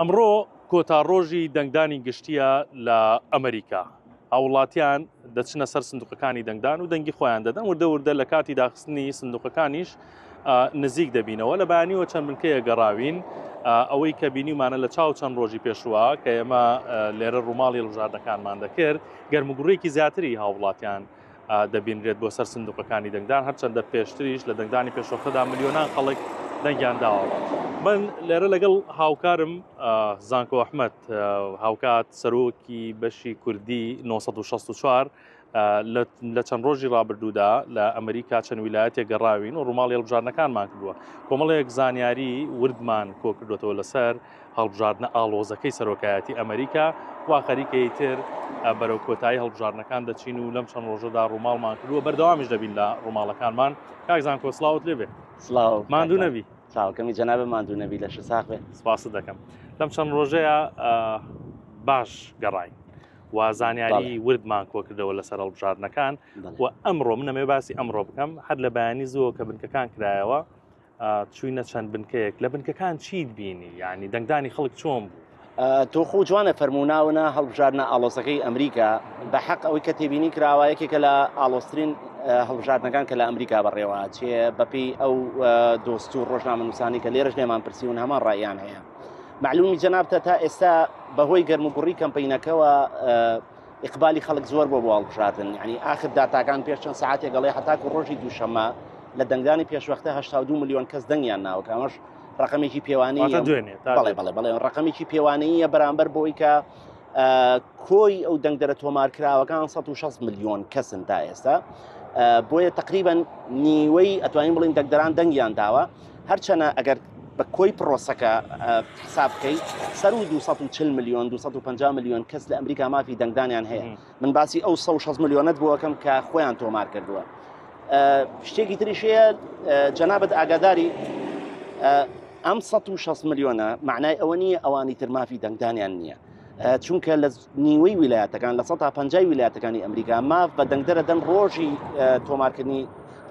ئەمڕۆ کۆتاڕۆژی دەنگدانی گشتیە لە ئەمریکا. هاوڵاتیان دەچنە سەر سندوقەکانی دەنگدان و دەنگی خۆیان دەدەن وردە وردە لە کاتی داخستنی سندوقەکانیش نزیک دەبینەوە. لە بەیانیەوە چەند بنکەیە گەڕاوین ئەوەی کە بینیمانە لە چاو چەند ڕۆژی پێشوە کە ئێمە لێرە ڕووماڵی هەڵبژاردنەکانمان دەکرد گەرموگوڕێکی زیاتری هاوڵاتیان دەبینرێت بۆ سەر سندوقەکانی دەنگدان هەرچەندە پێشتریش لە دەنگدانی پێشوەختەدا ملیۆنان خەڵک دەنگیان داوە. من لێرە لەگەڵ هاوکارم زانکۆ ئەحمەد هاوکات سەرۆکی بەشی کوردی 964 لە چەند ڕۆژی ڕابردوودا لە ئەمریکا چەند ویلایەتێک گەڕاوین و ڕووماڵی هەڵبژاردنەکانمان کردووە. کۆمەڵەیەک زانیاری وردمان کۆ کردوێتەوە لەسەر هەڵبژاردنە ئاڵۆزەکەی سەرۆکایەتی ئەمریکا وا خەریکەی تر بەرەو کۆتایی هەڵبژاردنەکان دەچین و لەم چەند ڕۆژەدا ڕووماڵمان کردووە بەردەوامیش دەبین لە ڕووماڵەکانمان. کاک زانکۆ سڵاوت لێبێ. سڵاو ماندوو نەبی. چاوکەمی جەنابە ماندوو نەبی لە شساق بێ. سپاس دەکەم. لەم چەند ڕۆژەیە باش گەڕاین و زانیاری وردمان کۆ کردەوە لەسەر هەڵبژاردنەکان و ئەمڕۆ من نەمێ باسی ئەمڕۆ بکەم هەر لە بەیانی زۆر کە بنکەکان کرایەوە چووینە چەند بنکەیەک لە بنکەکان چیت بینی یعنی دەنگدانی خەڵک چۆن بوو؟ تۆ خۆ جوانە فەرموناونە هەڵبژاردنە ئاڵۆزەکەی ئەمریکا بە حەق ئەوەی کە تێبینی کراوە یەکێکە لە ئاڵۆزترین هەڵبژاردنەکان کە لە ئەمریکا بەڕێوە چێ بەپێی ئەو دۆست و ڕۆژنامەنووسانی کە لێرەش لێمان پرسیون هەمان ڕایان هەیە. معلومی جەنابتە تا ئێستا بەهۆی گەرموگوڕی کەمپینەکەەوە ئیقبالی خەڵک زۆر بۆ هەڵبژاردن یعنی ئاخر داتاکان پێش چەند سەعاتێک گەڵێ هەتاکو ڕۆژی دووشەممە لە دەنگدانی پێشوەختە 82 ملیۆن کەس دەنگیان ناوە ئەمەش ڕقمێکی پێوانەیە بەڵێ ڕقمێکی پێوانەیە بەرامبەر بۆی کە کۆی ئەو دەنگدەرە تۆمارکراوەکان 160 ملیۆن کەسن تا ئێستا بۆیە تقریبا نیوەی ئەتوانین بڵین دەنگدەران دەنگیان داوە هەرچەنە ئەگەر بە کۆی پرۆسەکە حساب بکەیت سەر و 240 ملیۆن 250 ملیۆن کەس لە ئەمریکا مافی دەنگدانیان هەیە. من باسی ئەو 160 ملیۆنت بۆەکەم کە خۆیان تۆمار کردووە. شتێکی تریشەیە جەنابەت ئاگاداری ئەم 160 ملیۆنە معنای ئەوە نییە ئەوانی تر مافی دەنگدانیان نییە چونکە لە نیوەی ویلایەتەکان لە 150 ویلایەتەکانی ئەمریکا ماف بە دەنگدەرە دەن ڕۆژی تۆمارکردنی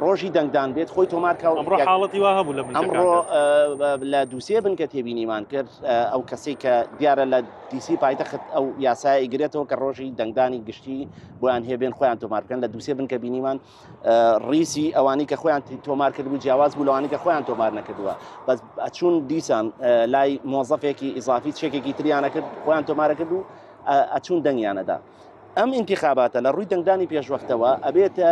ڕۆژی دەنگدان بێت خۆی تۆمارکەوە حاڵەتی وا هەبوو لە ئەمڕۆ لە دووسێ بنکە تێبینیمان کرد ئەو کەسێک کە دیارە لە دیسی پایتەخت ئەو یاسای ئیگرێتەوە کە ڕۆژی دەنگدانی گشتی بۆیان هێبێن خۆیان تۆمارکەن لە دووسێ بنکە بینیمان ڕیسی ئەوانی کە خۆیان تۆمار کرد بوو جیاواز بوو لەوانی کە خۆیان تۆمار نەکردووە بەس ئەچوون دیسان لای مۆزەفێکی ئیزافی چێکێکی تریانە کرد خۆیان تۆمارە کرد و ئەچوون دەنگیانەدا. ئەم ئینتیخاباتە لە ڕووی دەنگدانی پێشوەختەوە ئەبێتە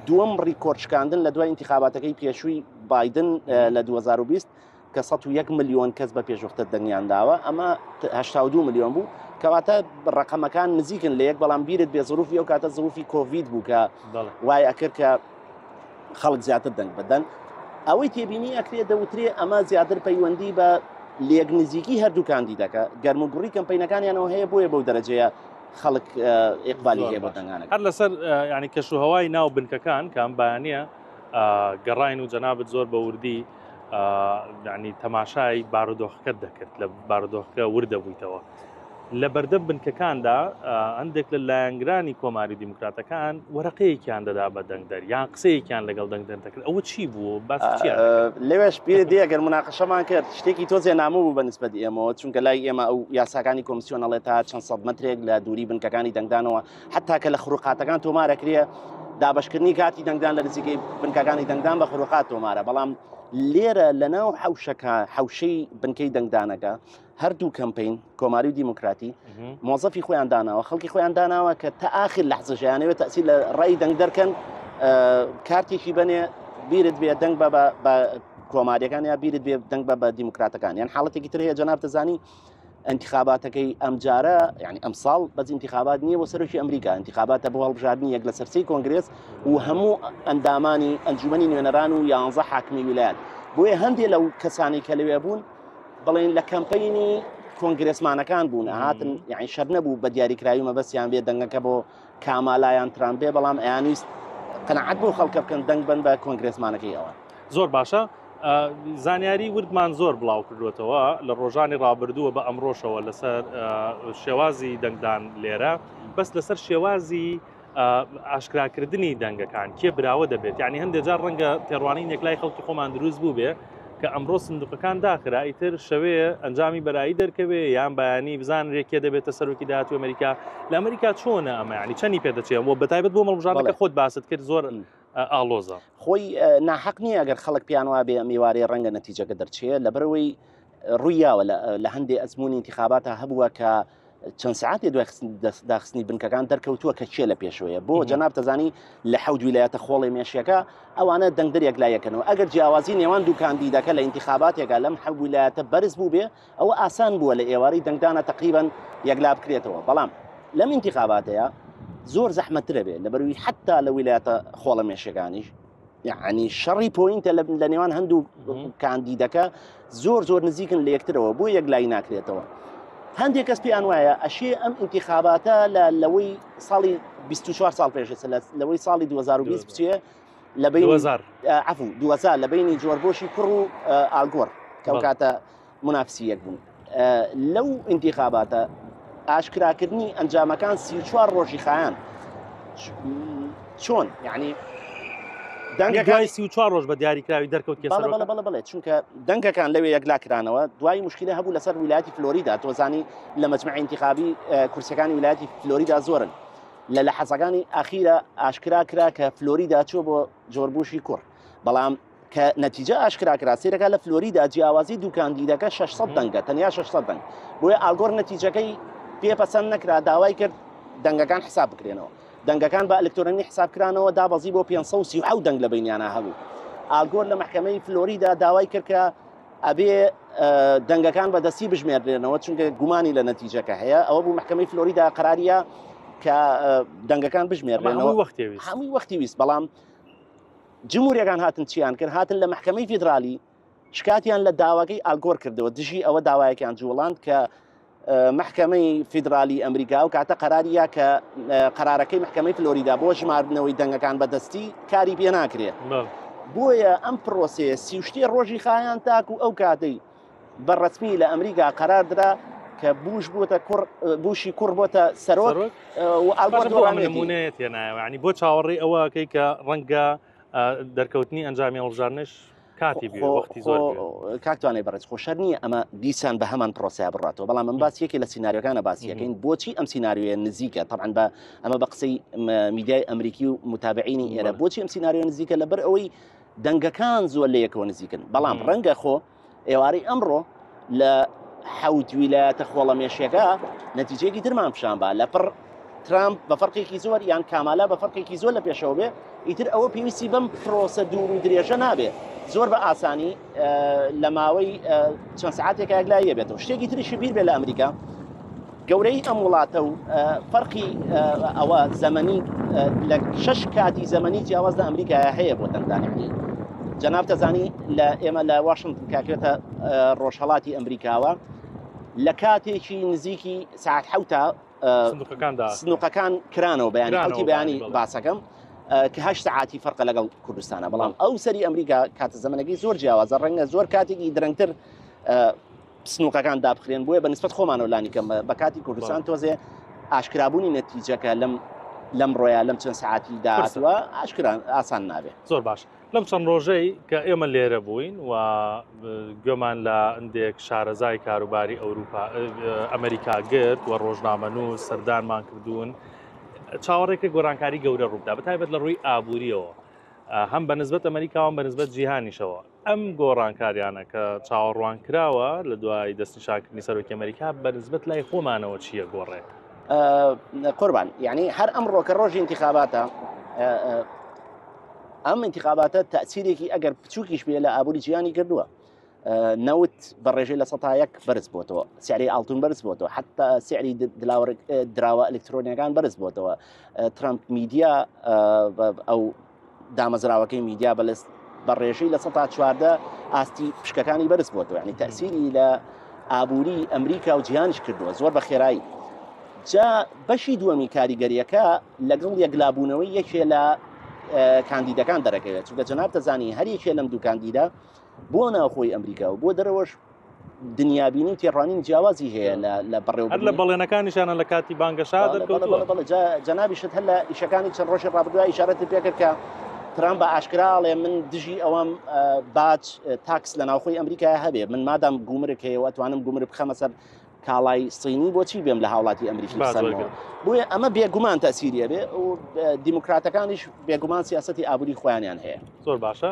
دووەم ڕیکۆردشکاندن لە دوای ئینتیخاباتەکەی پێشووی بایدن لە 2020 کە 101 ملیۆن کەس بە پێشوەختە دەنگیان داوە ئەمە 82 ملیۆن بوو کەواتە ڕقەمەکان نزیکن لە یەک بەڵام بیرت بێ زروفی ئەو کاتە زروفی کۆڤید بوو کە وای ئەکرد کە خەڵک زیاتر دەنگ بدەن. ئەوەی تێبینی ئەکرێ دەوترێ ئەمە زیاتر پەیوەندی بە لێک نزیکی هەردوو کاندیدەکە گەرموگوڕی کەمپینەکانیانەوە هەیە بۆیە بەو دەرەجەیە خەڵک ئیقبالی هەیە بۆ دەنگانەکە. هەر لەسەر ینی کەشوهەوای ناو بنکەکان کام بەیانیە گەڕاین و جەنابەت زۆر بە وردی ینی تەماشای بارودۆخەکەت دەکرد لە بارودۆخەکە وردە بوویتەوە. لە بەردەم بنکەکاندا هەندێک لە لایەنگرانی کۆماری دیموکراتەکان وەرەقەیەکیان دەدا بە دەنگدەر یان قسەیەکیان لەگەڵ دەنگدەر دەکرد ئەوە چی بوو لەوێش پێ دێگەر مناقەشەمان کرد شتێکی تۆزێ نامە بوو بەنسبەت ئێمەوە چونکە لای ئێمە ئەو یاساکانی کۆمیسیۆنەڵێت تا چەند سەد مەترێک لە دووری بنکەکانی دەنگدانەوە حتا کە لە خروقاتەکان تۆمارەکرێ دابشکردنی کاتی دەنگدان لە نزیکەی بنکەکانی دەنگدان بە خروقات تۆمارە بەڵام لێرە لەناو حوشەی بنکەی دەنگدانەکە هەردوو کەمپین کۆماری و دیموکراتی مۆزەفی خۆیان داناوە خەڵکی خۆیان داناوە کە تا ئاخر لەحزەژیانەوێت تەسی لە ڕێی دەنگ دەرکەن کارتێکی بنێ بیرت بێ دەنگ بە کۆماریەکان یا بیرت بێ دەنگ بە دیموکراتەکان یان حاڵەتێکی تر هەیە جەناب دەزانی انتخاباتەکەی ئەم جارە یعنی ئەم ساڵ بەس انتخابات نییە بۆ سەرۆکی ئەمریکا انتخاباتە بۆ هەڵبژاردننی یەک لە سەرچەی کۆنگرێس و هەموو ئەندامانی ئەنجومەنی نوێنەران و 11 حاکمی ویلایەت بۆیە هەندێک لەو کەسانی کە لەوێ بوون بڵێن لە کەمپینی کۆنگرێسمانەکان بوون هاتن یعنی شەر نەبوو بە دیاریکراوی مەبەستیان بێ دەنگەکە بۆ کامالایان ترامپێ بەڵام ئەیانویست قەنەعەت بۆ خەڵکە بکەن دەنگ بن بە کۆنگرێسمانەکەی ئەوە. زۆر باشە. زانیاری وردمان زۆر بڵاو کردوێتەوە لە ڕۆژانی ڕابردووە بە ئەمڕۆشەوە لەسەر شێوازی دەنگدان لێرە بەس لەسەر شێوازی ئاشکراکردنی دەنگەکان کێ براوە دەبێت یعنی هەندێک جار ڕەنگە تێڕوانین یەکلای خەڵکی خۆمان دروست بوو بێ کە کە ئەمڕۆ سندوقەکان داخرا ئیتر شەوەیە ئەنجامی بەرایی دەرکەوێ یان بەیانی بزان ڕێکێ دەبێتە سەرۆکی داهاتوی ئەمریکا لە ئەمریکا چۆنە ئەمە ینی چەندی پێدەچێت بۆ بەتایبەت بۆ مەڵبژارەکە خۆت باست کرد زۆر ئاڵۆزە خۆی ناحەق نییە ئەگەر خەڵک پیانوا بێ میوارەیە ڕەنگە نەتیجەکە دەرچێت لەبەرەوەی ڕوویاوە لە هەندێک ئەزمموی انتخاباتە هەبووە کە چەند سعاتی دوای داخستنی بنکەکان دەرکەوتووە کە چێ لە پێشەوەیە بۆ جەناب تەزانی لە حەوت ویلایەتە خۆڵی مێشیەکە ئەوانە دەنگدەرێک لایەکەنەوە ئەگەر جیاوازی نێوان دوو کاندیدەکە لە انتخاباتێکە لەم حەوت ویلایەتە بەرز بوو بێ ئەوە ئاسان بووە لە ئێواری دەنگدانە تقریبان یەکلا بکرێتەوە بەڵام لەم انتخاباتەیە زۆر زەحمەترە بێ لەبەروی حتا لە ویلایەتە خۆڵە مێشیەکانیش یعنی شەڕی پۆینتە لە نێوان هەندوو کاندیدەکە زۆر نزیکن لە یەکترەوە بۆ یەکلای ناکرێتەوە هەندێک کەس پیان وایە ئەشێ ئەم انتخاباتە لەوەی ساڵی 24 ساڵ پێش لەوەی ساڵی 2020 بچێ لە بین 2000 لە بینی جۆرج بۆشی کوڕ و ئالگۆر کەو کاتە منافسی یەک بوون لەو انتخاباتە ئاشکراکردنی ئەنجامەکان 34 ڕۆژی خایان چۆن یعنی دوای 34 ڕۆژ بە دیاریکراوی دەرکەوت بەڵێ چونکە دەنگەکان لەوێ یەکلاکرانەوە دوای مشکلە هەبوو لەسەر ویلایەتی فلۆریدا تۆزانی لە مەجموعی انتخابی کورسەکانی ویلایەتی فلۆریدا زۆرن لە لەحەزەکانی ئاخیرە ئاشکرا کرا کە فلۆریدا چوە بۆ جۆرج بۆشی کوڕ بەڵام کە نەتیجە ئاشکراکرا سێرەکە لە فلۆریدا جیاوازی دوو کاندیدەکە 600 دەنگە تەنیا 600 دەنگ بۆیە ئالگۆر نەتیجەکەی پێپەسەند نەکرا داوای کرد دەنگەکان حساب بکرێنەوە دەنگەکان بە ئەلکترۆنی حسابکرانەوە دابەزی بۆ 537 دەنگ لە بینیانە هەبوو ئالگۆر لە محکەمەی فلۆریدا داوای کرد کە ئەبێ دەنگەکان بەدەستی بژمێردرێنەوە چونکە گومانی لە نەتیجەکە هەیە ئەوە بوو محکەمەی فلۆریدا قەراریە کە دەنگەکان بژمێردرێنەوە هەمووی وەختی ویست بەڵام جمهوریەکان هاتن چیان کرد هاتن لە محکەمەی فیدرالی شکاتیان لە داواکەی ئالگۆر کردەوە دژی ئەوە داوایەکیان جوڵاند کە محکەمەی فیدرالی ئەمریکا و کاتە قەراریە کە قەرارەکەی محکەمەی فلۆریدا بۆ ژماردنەوەی دەنگەکان بەدەستی کاری پێ ناکرێت بۆیە ئەم پرۆسێ سیشتێ ڕۆژی خایان تاکو ئەو کاتەی بەڕەسمی لە ئەمریکا قەراردرا کە بوشی کوڕ بۆتە سەرۆک و ئالگۆرمونێت ینی بۆ چاوەڕێی ئەوەکەی کە ڕەنگە دەرکەوتنی ئەنجامی هەڵبژارنش کاتی وەختی زۆر کاکتوانێ بەڕێز خۆشەر نییە ئەمە دیسان بە هەمان پرۆسیا بڕاتەوە بەڵام من باسیەکی لە سیناریۆکانە باسیەکەین بۆچی ئەم سیناریۆیە نزیکە طبعاً بە ئەمە بە قسەی میدیای ئەمریکی و متابعینی ئێرە بۆچی ئەم سیناریۆ نزیکە لەبەر ئەوەی دەنگەکان زۆر لە یەکەوە نزیکن بەڵام ڕەنگە خۆ ئێوارەی ئەمڕۆ لە حەوت ویلایەتە خۆڵە مێشیەکە نەتیجەیەکی ترمان پیشان با لە پڕ ترامپ بە فەرقێکی زۆر یان کامالا بە فەرقێکی زۆر لە پێشەوە بێ ئیتر ئەوە پێویستی بەم پرۆسەدور و درێژە نابێت زۆر بە ئاسانی لە ماوەی چەند سعاتێک یەکلای بێتەوە شتێکی تریشی بیر بێ لە ئەمریکا گەورەی ئەم وڵاتە و فەرقی ئەوە زەمەنی لە 6 کاتی زەمەنی جیاواز لە ئەمریکا هەیە بۆ دەنگدانەکەی جەناب تەزانی لە ئێمە لە واشنگتن کاکرێتە ڕۆژهەڵاتی ئەمریکاوە لە کاتێکی نزیکی ساعت حوتە سندوقەکان کرانەوە بەیانی حوتی بەیانی باسەکەم کە 8 ساعتی فەرقە لەگەڵ کوردستانە بەڵام ئەو سەری ئەمریکا کاتە زەمەنەکەی زۆر جیاوازە ڕەنگە زۆر کاتێکی درەنگتر سنووقەکان دابخرێن بۆیە بە نسبەت خۆمانەوە لانیکەم بە کاتی کوردستان تۆزێ ئاشکرابوونی نەتیجەکە لەم ڕۆیە لەم چەند ساعتی داهاتوە ئاشکران ئاسان نابێت زۆر باش لەم چەند ڕۆژەی کە ئێمە لێرە بووین و گوێمان لە ئەندێک شارەزای کاروباری ئەمریکا گرت و ڕۆژنامەنووس سەردانمان کردوون چاوەڕێکی گۆرانکاری گەورە ڕوودا بەتایبەت لە ڕووی ئابووریەوە هەم بە نسبەت ئەمریکاوە بە نسبەت جیهانیشەوە ئەم گۆڕانکاریانە کە چاوەڕوان کراوە لە دوای دەستنیشانکردنی سەرۆکی ئەمریکا بە نسبەت لای خۆمانەوە چییە گۆڕێک قوربان یعنی هەر ئەمڕۆ کە ڕۆژی انتخاباتە ئەم انتخاباتە تەسیرێکی ئەگەر بچووکیش بێ لە ئابووری جیهانی کردووە نەوت بە ڕێژەی لە 100 بەرز بۆتەوە سعری ئاڵتون بەرز بۆتەوە حتا سعری دراوە ئەلکترۆنیەکان بەرز بۆتەوە ترامپ میدیا ئەو دامەزراوەکەی میدیا بەلەست بە ڕێژەی لە 114 ئاستی پشکەکانی بەرز بۆتەوە ینی تەسیری لە ئابووری ئەمریکا و جیهانیش کردووە زۆر بە خێرایی جا بەشی دووەمی کاریگەریەکە لەگەڵ یەکلابوونەوەی یەکێ لە کاندیدەکان دەرەکەوێت چونکە جەناب تەزانی هەر یەکێ لەم دوو کاندیدا بۆ ناوخۆی ئەمریکا و بۆ دەرەوەش دنیابینی و تێڕوانین جیاوازی هەیە لە بەڕێوە لە بەڵێنەکانیشانە لە کاتی بانگەشا دەرکەوتووە جەنابیشت هەر لە ئیشەکانی چەند ڕۆژی ڕابردووە ئیشارەتی پێکرد کە ترامپ بە ئاشکراڵێ من دژی ئەوەم باج تاکس لە ناوخۆی ئەمریکای هەبێ من مادام گومرک هەیە ئەتوانم گومرک بخەمە سەر کاڵای سینی بۆچی بێم لە هاوڵاتی ئەمریکی بسەرەوە بۆیە ئەمە بێگومان تەسیریە بێ و دیموکراتەکانیش بێگومان سیاسەتی ئابووری خۆیانیان هەیە زۆر باشە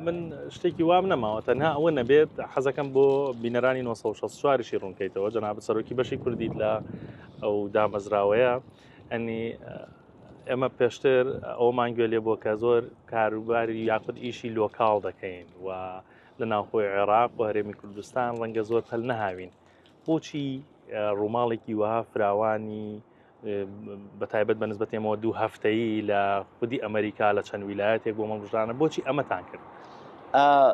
من شتێکی وام نەماوە تەنها ئەوە نەبێت حەزەکەم بۆ بینەرانی 1964شی ڕوونکەیتەوە جەناب سەرۆکی بەشی کوردیت لە ئەو دامەزراوەیە ئەنی ئێمە پێشتر ئەومان گوێ لێ بۆ کە زۆر کاروباری یاخود ئیشی لۆکاڵ دەکەین و لە ناوخۆی عێراق و هەرێمی کوردستان ڕەنگە زۆر هەل نەهاوین بۆچی ڕووماڵێکی وها فراوانی بەتایبەت بە نسبەت ئێمەوە 2 هەفتەیی لە خودی ئەمریکا لە چەند ویلایەتێک بۆ مەڵبژدانە بۆچی ئەمەتان کرد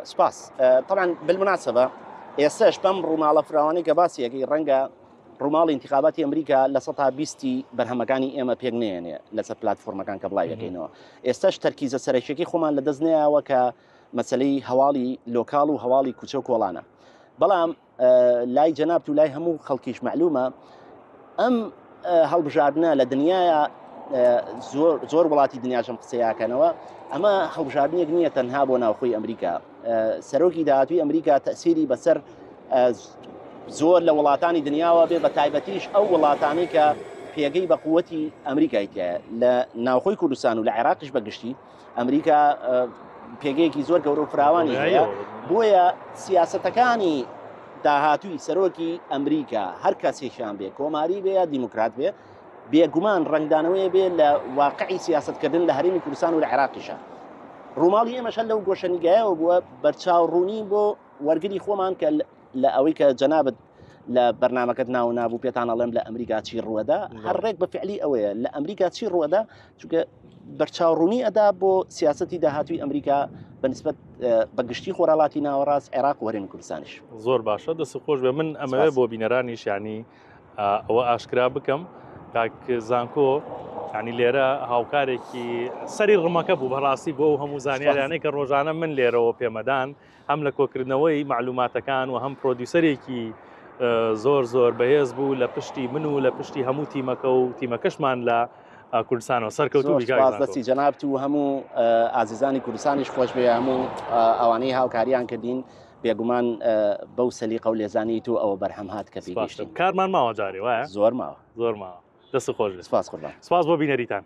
سپاس طبعا بالمناسبة ئێستاش بەم ڕووماڵە فراوانی کە باسیەکەی ڕەنگە ڕووماڵی انتخاباتی ئەمریکا لە 120 بەرهەمەکانی ئێمە پێک نێنێ لەسەر پلتفۆرمەکان کە بڵاو یەکەینەوە ئێستاش تەرکیزە سەرەکیەکەی خۆمان لە دەست نەیەوە کە مەسلەی هەواڵی لۆکاڵ و هەواڵی کوچە و کۆڵانە بەڵام لای جەنابت و لای هەموو خەڵکیش معلومە ئەم هەڵبژاردنە لە دنیاە زۆر وڵاتی دنیاشم قسەیاکەنەوە ئەمە هەڵبژاردنێک نییە تەنها بۆ ناوخۆی ئەمریکا سەرۆکی داهاتووی ئەمریکا تەسیری بەسەر زۆر لە وڵاتانی دنیاوە بێ بە تایبەتیش ئەو وڵاتانی کە پێگەی بە قووەتی ئەمریکایتە لە ناوخۆی کوردستان و لە عێراقش بەگشتی ئەمریکا پێگەیەکی زۆر گەورە و فراوانی هەیە بۆیە سیاسەتەکانی داهاتووی سەرۆکی ئەمریکا هەر کەسێکیان بێ کۆماری بێ یا دیموکرات بێ بێگومان ڕنگدانەوەی بێ لە واقعی سیاستکردن لە هەرێمی کوردستان و لە عێراقیشە ڕووماڵی ئێمەشە لەو گۆشەنیگایەوە بووە بەرچاوڕوونی بۆ وەرگری خۆمان کە لە ئەوەی کە جەنابەت لە بەرنامەکەت ناو نابوو پێتان ئەڵێم لە ئەمریکا چی ڕوەدا هەر ڕێک بە فعلی ئەوەیە لە ئەمریکا چی ڕوەدا چونکە بەرچاوڕوونی ئەدا بۆ سیاسەتی داهاتووی ئەمریکا بەنسبەت بەگشتی خۆراڵاتی ناوەڕاست عێراق و هەرێمی کوردستانیش زۆر باشە دەست خۆش بێ من ئەمەوێ بۆ بینەرانیش ینی ئەوە ئاشکرا بکەم کاک زانکۆ ینی لێرە هاوکارێکی سەری ڕمەکە بوو بەڕاستی بۆ هەموو زانیاریانەی کە ڕۆژانە من لێرەوە پێمەدان هەم لە کۆکردنەوەی معلوماتەکان و هەم پرۆدیوسەرێکی زۆر بەهێز بوو لە پشتی من و لە پشتی هەموو تیمەکە و تیمەکەشمان لە کوردستانەوە سەرکەوتوو دەستی جەنابت و هەموو ئازیزانی کوردستانیش خۆش بێ هەموو ئەوانەی هاوکاریان کردین بێگومان بەو سەلیقە و لێزانیت و ئەوە بەرهەم هات کە پێگەشتین کارمان ماوە جارێ وایە زۆر ماوە دەست خۆش سپاس قوربان سپاس بۆ بینەریتان